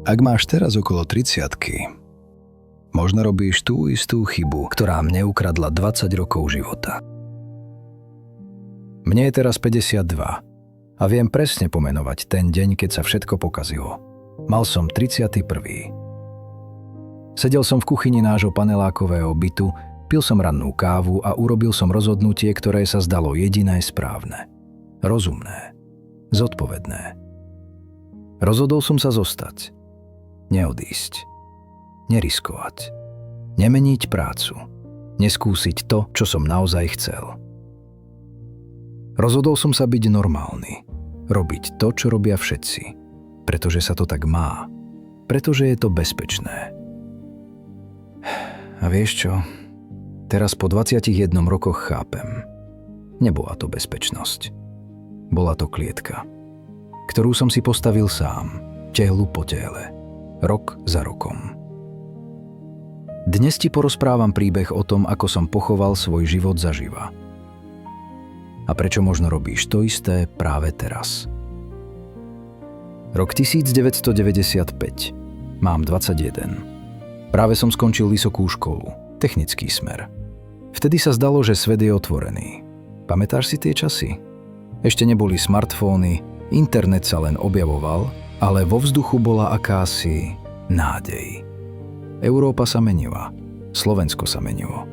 Ak máš teraz okolo 30-ky, možno robíš tú istú chybu, ktorá mne ukradla 20 rokov života. Mne je teraz 52 a viem presne pomenovať ten deň, keď sa všetko pokazilo. Mal som 31. Sedel som v kuchyni nášho panelákového bytu, pil som rannú kávu a urobil som rozhodnutie, ktoré sa zdalo jediné správne. Rozumné. Zodpovedné. Rozhodol som sa zostať. Neodísť. Neriskovať. Nemeniť prácu. Neskúsiť to, čo som naozaj chcel. Rozhodol som sa byť normálny. Robiť to, čo robia všetci. Pretože sa to tak má. Pretože je to bezpečné. A vieš čo? Teraz po 21 rokoch chápem. Nebola to bezpečnosť. Bola to klietka, ktorú som si postavil sám, tehlu po tele, rok za rokom. Dnes ti porozprávam príbeh o tom, ako som pochoval svoj život zaživa. A prečo možno robíš to isté práve teraz. Rok 1995. Mám 21. Práve som skončil vysokú školu, technický smer. Vtedy sa zdalo, že svet je otvorený. Pamätáš si tie časy? Ešte neboli smartfóny, internet sa len objavoval, ale vo vzduchu bola akási nádej. Európa sa menila, Slovensko sa menilo.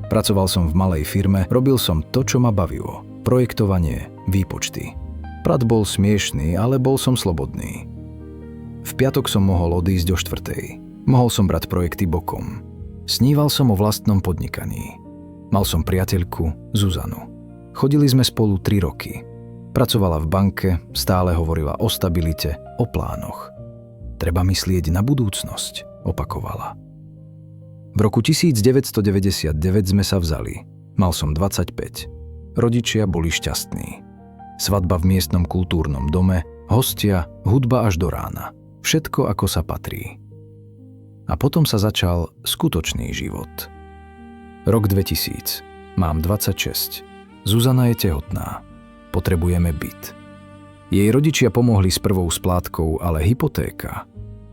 Pracoval som v malej firme, robil som to, čo ma bavilo. Projektovanie, výpočty. Plat bol smiešný, ale bol som slobodný. V piatok som mohol odísť o 4:00. Mohol som brať projekty bokom. Sníval som o vlastnom podnikaní. Mal som priateľku Zuzanu. Chodili sme spolu 3 roky. Pracovala v banke, stále hovorila o stabilite, o plánoch. Treba myslieť na budúcnosť, opakovala. V roku 1999 sme sa vzali. Mal som 25. Rodičia boli šťastní. Svadba v miestnom kultúrnom dome, hostia, hudba až do rána. Všetko ako sa patrí. A potom sa začal skutočný život. Rok 2000. Mám 26. Zuzana je tehotná. Potrebujeme byt. Jej rodičia pomohli s prvou splátkou, ale hypotéka,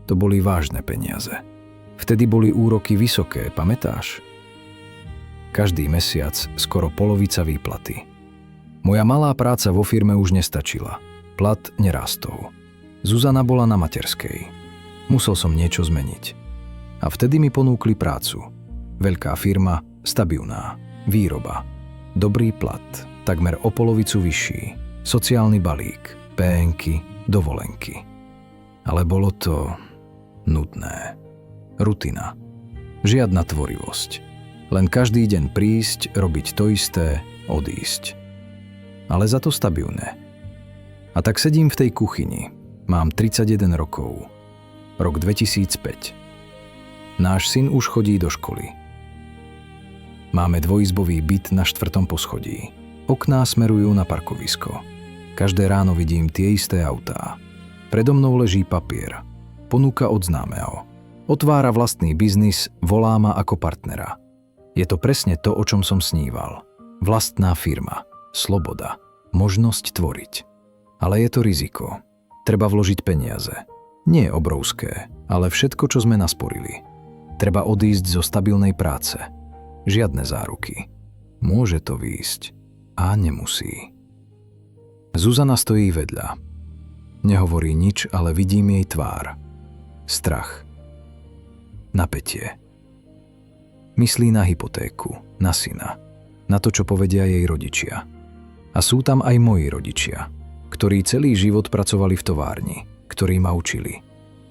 to boli vážne peniaze. Vtedy boli úroky vysoké, pamätáš? Každý mesiac skoro polovica výplaty. Moja malá práca vo firme už nestačila. Plat nerástol. Zuzana bola na materskej. Musel som niečo zmeniť. A vtedy mi ponúkli prácu. Veľká firma, stabilná, výroba. Dobrý plat, takmer o polovicu vyšší, sociálny balík, PN-ky, dovolenky. Ale bolo to nudné. Rutina. Žiadna tvorivosť. Len každý deň prísť, robiť to isté, odísť. Ale za to stabilné. A tak sedím v tej kuchyni. Mám 31 rokov. Rok 2005. Náš syn už chodí do školy. Máme dvojizbový byt na 4. poschodí. Okná smerujú na parkovisko. Každé ráno vidím tie isté autá. Predo mnou leží papier. Ponuka od známeho. Otvára vlastný biznis, volá ma ako partnera. Je to presne to, o čom som sníval. Vlastná firma. Sloboda. Možnosť tvoriť. Ale je to riziko. Treba vložiť peniaze. Nie obrovské, ale všetko, čo sme nasporili. Treba odísť zo stabilnej práce. Žiadne záruky. Môže to výjsť a nemusí. Zuzana stojí vedľa. Nehovorí nič, ale vidím jej tvár. Strach. Napätie. Myslí na hypotéku, na syna, na to, čo povedia jej rodičia. A sú tam aj moji rodičia, ktorí celý život pracovali v továrni, ktorí ma učili.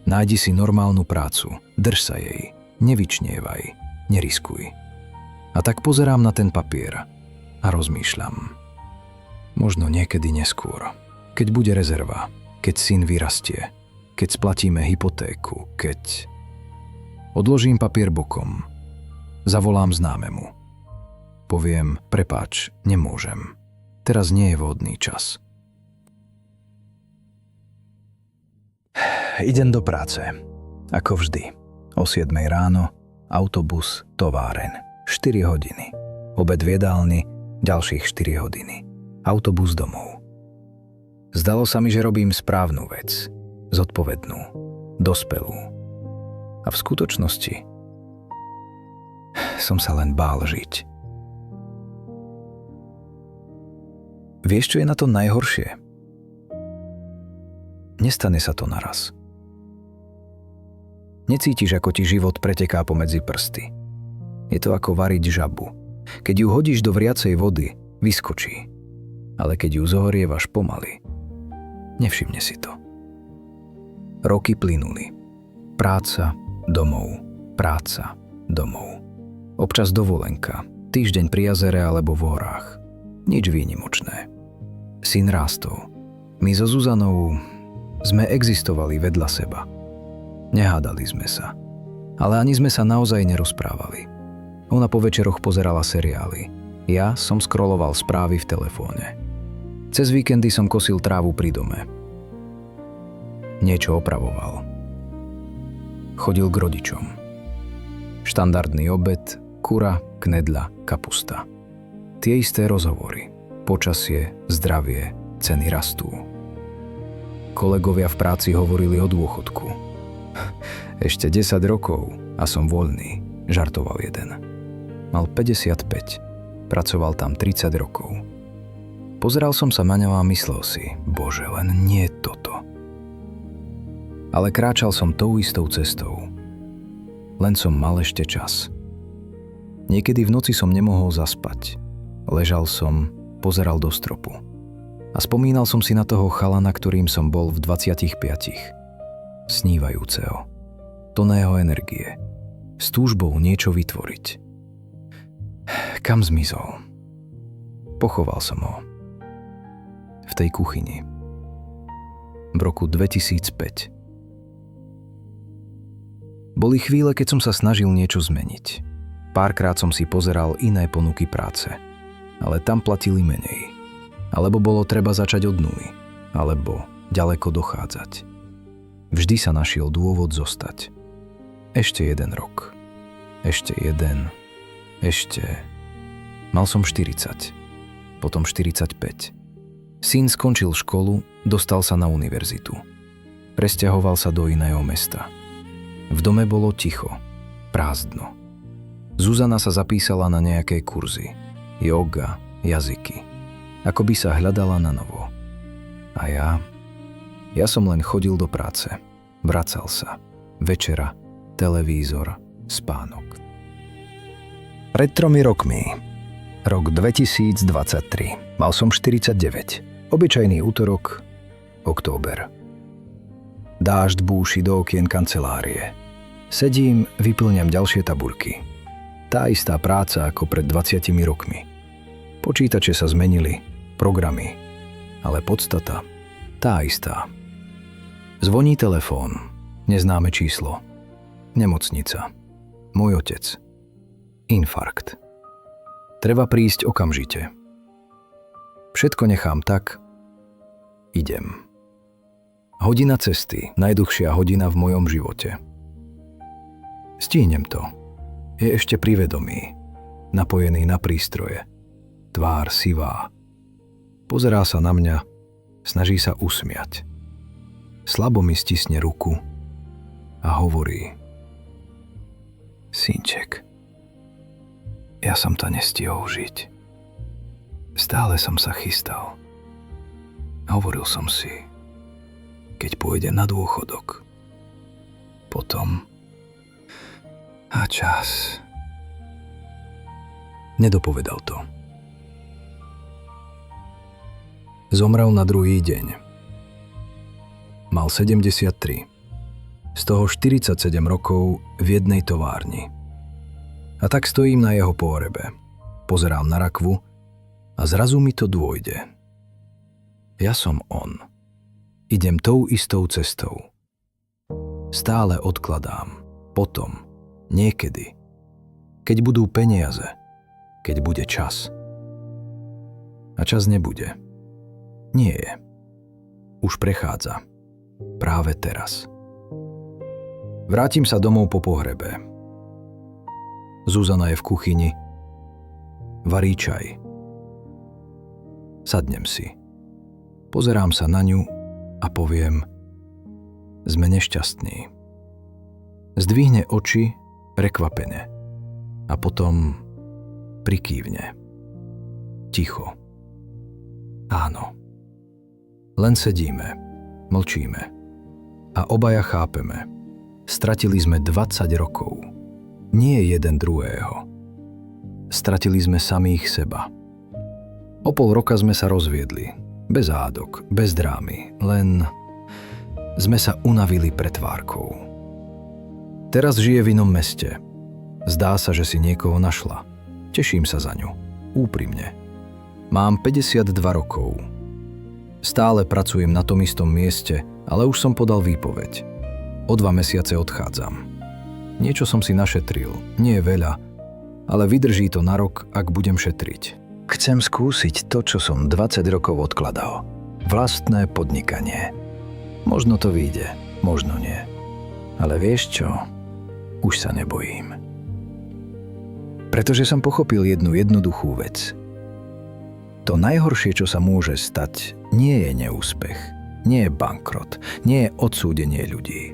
Nájdi si normálnu prácu, drž sa jej, nevyčnievaj, neriskuj. A tak pozerám na ten papier a rozmýšľam. Možno niekedy neskôr, keď bude rezerva, keď syn vyrastie, keď splatíme hypotéku, keď... Odložím papier bokom. Zavolám známemu. Poviem, prepáč, nemôžem. Teraz nie je vhodný čas. Idem do práce. Ako vždy. O 7 ráno, autobus, továreň. 4 hodiny. Obed v jedálni, ďalších 4 hodiny. Autobus domov. Zdalo sa mi, že robím správnu vec. Zodpovednú. dospelú. A v skutočnosti som sa len bál žiť. Vieš, čo je na to najhoršie? Nestane sa to naraz. Necítiš, ako ti život preteká pomedzi prsty. Je to ako variť žabu. Keď ju hodíš do vriacej vody, vyskočí. Ale keď ju zohrievaš pomaly, nevšimne si to. Roky plynuli. Práca, domov, práca, domov. Občas dovolenka, týždeň pri jazere alebo v horách. Nič výnimočné. Syn rástol. My so Zuzanou sme existovali vedľa seba. Nehádali sme sa. Ale ani sme sa naozaj nerozprávali. Ona po večeroch pozerala seriály. Ja som scrolloval správy v telefóne. Cez víkendy som kosil trávu pri dome. Niečo opravoval. Chodil k rodičom. Štandardný obed, kura, knedľa, kapusta. Tie isté rozhovory. Počasie, zdravie, ceny rastú. Kolegovia v práci hovorili o dôchodku. Ešte 10 rokov a som voľný, žartoval jeden. Mal 55, pracoval tam 30 rokov. Pozeral som sa na ňo a myslel si, bože, len nie toto. Ale kráčal som tou istou cestou. Len som mal ešte čas. Niekedy v noci som nemohol zaspať. Ležal som, pozeral do stropu. A spomínal som si na toho chalana, ktorým som bol v 25. Snívajúceho. Plného energie. S túžbou niečo vytvoriť. Kam zmizol? Pochoval som ho. V tej kuchyni. V roku 2005. Boli chvíle, keď som sa snažil niečo zmeniť. Párkrát som si pozeral iné ponuky práce. Ale tam platili menej. Alebo bolo treba začať od nuly. Alebo ďaleko dochádzať. Vždy sa našiel dôvod zostať. Ešte jeden rok. Ešte jeden. Ešte. Mal som 40. Potom 45. Syn skončil školu, dostal sa na univerzitu. Presťahoval sa do iného mesta. V dome bolo ticho, prázdno. Zuzana sa zapísala na nejaké kurzy. Yoga, jazyky. Ako by sa hľadala na novo. A ja som len chodil do práce. Vracal sa. Večera, televízor, spánok. Pred 3 rokmi. Rok 2023. Mal som 49. Obyčajný útorok, október. Dážď búši do okien kancelárie. Sedím, vyplňam ďalšie tabuľky. Tá istá práca ako pred 20 rokmi. Počítače sa zmenili, programy, ale podstata tá istá. Zvoní telefón, neznáme číslo. Nemocnica. Môj otec. Infarkt. Treba prísť okamžite. Všetko nechám tak. Idem. Hodina cesty, najdlhšia hodina v mojom živote. Stihnem to. Je ešte pri vedomí, napojený na prístroje. Tvár sivá. Pozerá sa na mňa, snaží sa usmiať. Slabo mi stisne ruku a hovorí: Synček, ja som to nestihol žiť. Stále som sa chystal. Hovoril som si, keď pôjdem na dôchodok. Potom a čas. Nedopovedal to. Zomrel na druhý deň. Mal 73. Z toho 47 rokov v jednej továrni. A tak stojím na jeho pohrebe. Pozerám na rakvu a zrazu mi to dôjde. Ja som on. Idem tou istou cestou. Stále odkladám. Potom. Niekedy. Keď budú peniaze. Keď bude čas. A čas nebude. Nie je. Už prechádza. Práve teraz. Vrátim sa domov po pohrebe. Zuzana je v kuchyni. Varí čaj. Sadnem si. Pozerám sa na ňu a poviem: Sme nešťastní. Zdvihne oči prekvapené a potom prikývne. Ticho. Áno. Len sedíme, mlčíme a obaja chápeme. Stratili sme 20 rokov. Nie jeden druhého. Stratili sme samých seba. O pol roka sme sa rozviedli. Bez hádok, bez drámy, len sme sa unavili pretvárkou. Teraz žije v inom meste. Zdá sa, že si niekoho našla. Teším sa za ňu. Úprimne. Mám 52 rokov. Stále pracujem na tom istom mieste, ale už som podal výpoveď. O 2 mesiace odchádzam. Niečo som si našetril, nie je veľa, ale vydrží to na rok, ak budem šetriť. Chcem skúsiť to, čo som 20 rokov odkladal. Vlastné podnikanie. Možno to vyjde, možno nie. Ale vieš čo? Už sa nebojím. Pretože som pochopil jednu jednoduchú vec. To najhoršie, čo sa môže stať, nie je neúspech, nie je bankrot, nie je odsúdenie ľudí.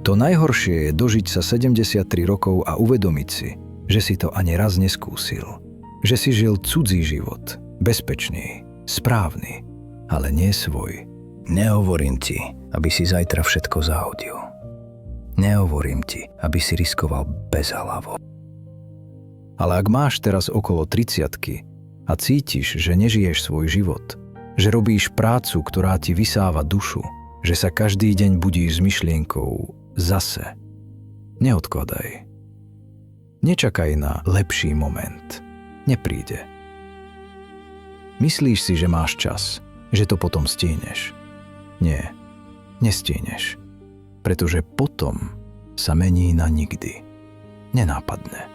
To najhoršie je dožiť sa 73 rokov a uvedomiť si, že si to ani raz neskúsil. Že si žil cudzí život, bezpečný, správny, ale nie svoj. Nehovorím ti, aby si zajtra všetko zahodil. Nehovorím ti, aby si riskoval bezhlavo. Ale ak máš teraz okolo 30-ky a cítiš, že nežiješ svoj život, že robíš prácu, ktorá ti vysáva dušu, že sa každý deň budíš s myšlienkou zase. Neodkladaj. Nečakaj na lepší moment. Nepríde. Myslíš si, že máš čas, že to potom stihneš. Nie, nestihneš. Pretože potom sa mení na nikdy. Nenápadne.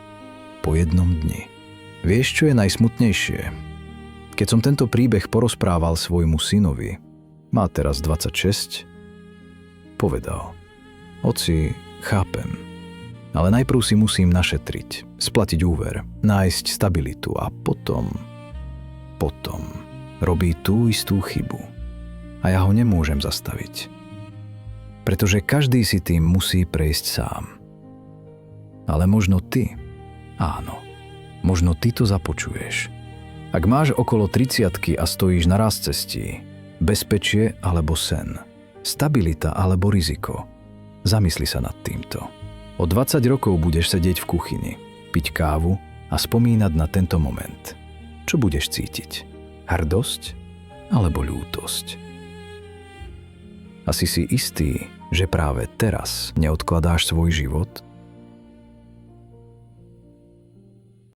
Po jednom dni. Vieš, čo je najsmutnejšie? Keď som tento príbeh porozprával svojmu synovi, má teraz 26, povedal: Oci, chápem, ale najprv si musím našetriť, splatiť úver, nájsť stabilitu a potom robí tú istú chybu. A ja ho nemôžem zastaviť. Pretože každý si tým musí prejsť sám. Ale možno ty, áno, možno ty to započuješ. Ak máš okolo 30-ky a stojíš na cestí, bezpečie alebo sen, stabilita alebo riziko, zamysli sa nad týmto. O 20 rokov budeš sedieť v kuchyni, piť kávu a spomínať na tento moment. Čo budeš cítiť? Hrdosť alebo ľútosť? Asi si istý, že práve teraz neodkladáš svoj život?